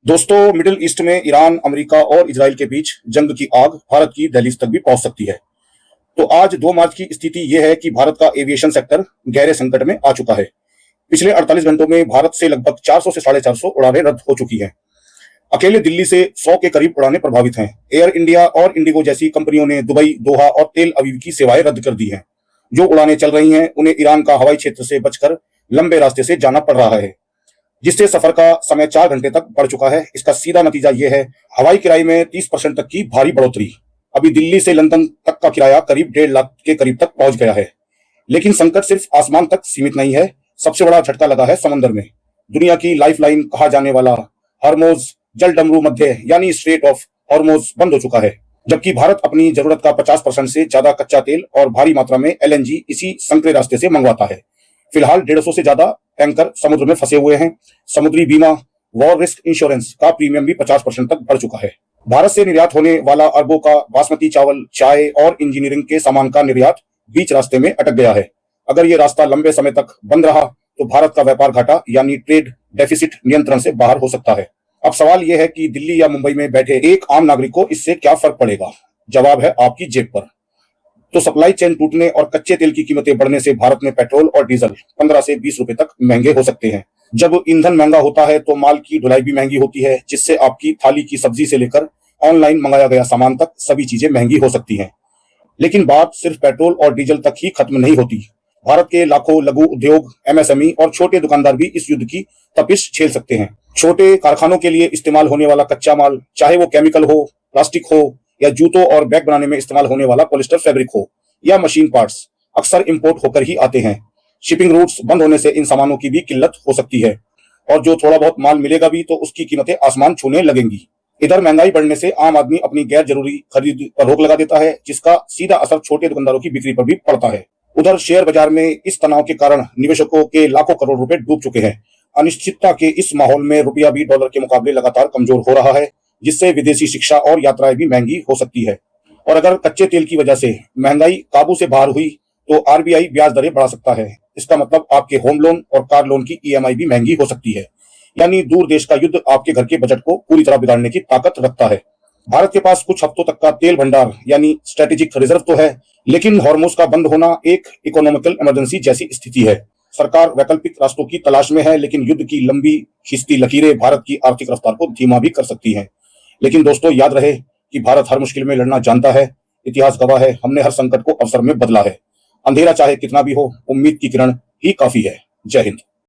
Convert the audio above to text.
दोस्तों, middle east में Iran, America और इजराइल के बीच जंग की आग भारत की दहलीज तक भी पहुंच सकती है। तो आज 2 मार्च की स्थिति यह है कि भारत का एविएशन सेक्टर गहरे संकट में आ चुका है। पिछले 48 घंटों में भारत से लगभग 400 से 450 उड़ानें रद्द हो चुकी हैं। अकेले दिल्ली से 100 के करीब उड़ानें प्रभावित हैं। एयर इंडिया और इंडिगो जैसी कंपनियों ने दुबई, दोहा और तेल अवीव की सेवाएं रद्द कर दी हैं। जो उड़ानें चल रही हैं उन्हें ईरान का हवाई क्षेत्र से बचकर लंबे रास्ते से जाना पड़ रहा है, जिससे सफर का समय 4 घंटे तक बढ़ चुका है। इसका सीधा नतीजा यह है, हवाई किराए में 30% तक की भारी बढ़ोतरी। अभी दिल्ली से लंदन तक का किराया करीब 1.5 लाख के करीब तक पहुंच गया है। लेकिन संकट सिर्फ आसमान तक सीमित नहीं है। सबसे बड़ा झटका लगा है समंदर में। दुनिया की लाइफलाइन कहा जाने वाला हॉर्मुज जलडमरू मध्य यानी स्ट्रेट ऑफ हॉर्मुज बंद हो चुका है, जबकि भारत अपनी जरूरत का 50% से ज्यादा कच्चा तेल और भारी मात्रा में LNG इसी संकरे रास्ते से मंगवाता है। फिलहाल 150 से ज्यादा टैंकर समुद्र में फंसे हुए हैं। समुद्री बीमा, वॉर रिस्क इंश्योरेंस का प्रीमियम भी 50% तक बढ़ चुका है। भारत से निर्यात होने वाला अरबों का बासमती चावल, चाय और इंजीनियरिंग के सामान का निर्यात बीच रास्ते में अटक गया है। अगर ये रास्ता लंबे समय तक बंद रहा तो भारत का व्यापार घाटा यानी ट्रेड डेफिसिट नियंत्रण से बाहर हो सकता है। अब सवाल यह है कि दिल्ली या मुंबई में बैठे एक आम नागरिक को इससे क्या फर्क पड़ेगा? जवाब है आपकी जेब पर। तो सप्लाई चेन टूटने और कच्चे तेल की कीमतें बढ़ने से भारत में पेट्रोल और डीजल 15 से 20 रुपए तक महंगे हो सकते हैं। जब ईंधन महंगा होता है तो माल की ढुलाई भी महंगी होती है, जिससे आपकी थाली की सब्जी से लेकर ऑनलाइन मंगाया गया सामान तक सभी चीजें महंगी हो सकती हैं। लेकिन बात सिर्फ पेट्रोल और डीजल तक ही खत्म नहीं होती। भारत के लाखों लघु उद्योग, MSME और छोटे दुकानदार भी इस युद्ध की तपिश झेल सकते हैं। छोटे कारखानों के लिए इस्तेमाल होने वाला कच्चा माल, चाहे वो केमिकल हो, प्लास्टिक हो या जूतों और बैग बनाने में इस्तेमाल होने वाला पॉलिस्टर फैब्रिक हो या मशीन पार्ट्स, अक्सर इंपोर्ट होकर ही आते हैं। शिपिंग रूट्स बंद होने से इन सामानों की भी किल्लत हो सकती है, और जो थोड़ा बहुत माल मिलेगा भी तो उसकी कीमतें आसमान छूने लगेंगी। इधर महंगाई बढ़ने से आम आदमी अपनी गैर जरूरी खरीद पर रोक लगा देता है, जिसका सीधा असर छोटे दुकानदारों की बिक्री पर भी पड़ता है। उधर शेयर बाजार में इस तनाव के कारण निवेशकों के लाखों करोड़ रुपए डूब चुके हैं। अनिश्चितता के इस माहौल में रुपया भी डॉलर के मुकाबले लगातार कमजोर हो रहा है, जिससे विदेशी शिक्षा और यात्राएं भी महंगी हो सकती है। और अगर कच्चे तेल की वजह से महंगाई काबू से बाहर हुई तो RBI ब्याज दरें बढ़ा सकता है। इसका मतलब आपके होम लोन और कार लोन की EMI भी महंगी हो सकती है। यानी दूर देश का युद्ध आपके घर के बजट को पूरी तरह बिगाड़ने की ताकत रखता है। भारत के पास कुछ हफ्तों तक का तेल भंडार यानी स्ट्रेटेजिक रिजर्व तो है, लेकिन हॉर्मुज का बंद होना एक इकोनॉमिकल इमरजेंसी जैसी स्थिति है। सरकार वैकल्पिक रास्तों की तलाश में है, लेकिन युद्ध की लंबी खिंचती लकीरें भारत की आर्थिक रफ्तार को धीमा भी कर सकती हैं। लेकिन दोस्तों, याद रहे कि भारत हर मुश्किल में लड़ना जानता है। इतिहास गवाह है, हमने हर संकट को अवसर में बदला है। अंधेरा चाहे कितना भी हो, उम्मीद की किरण ही काफी है। जय हिंद।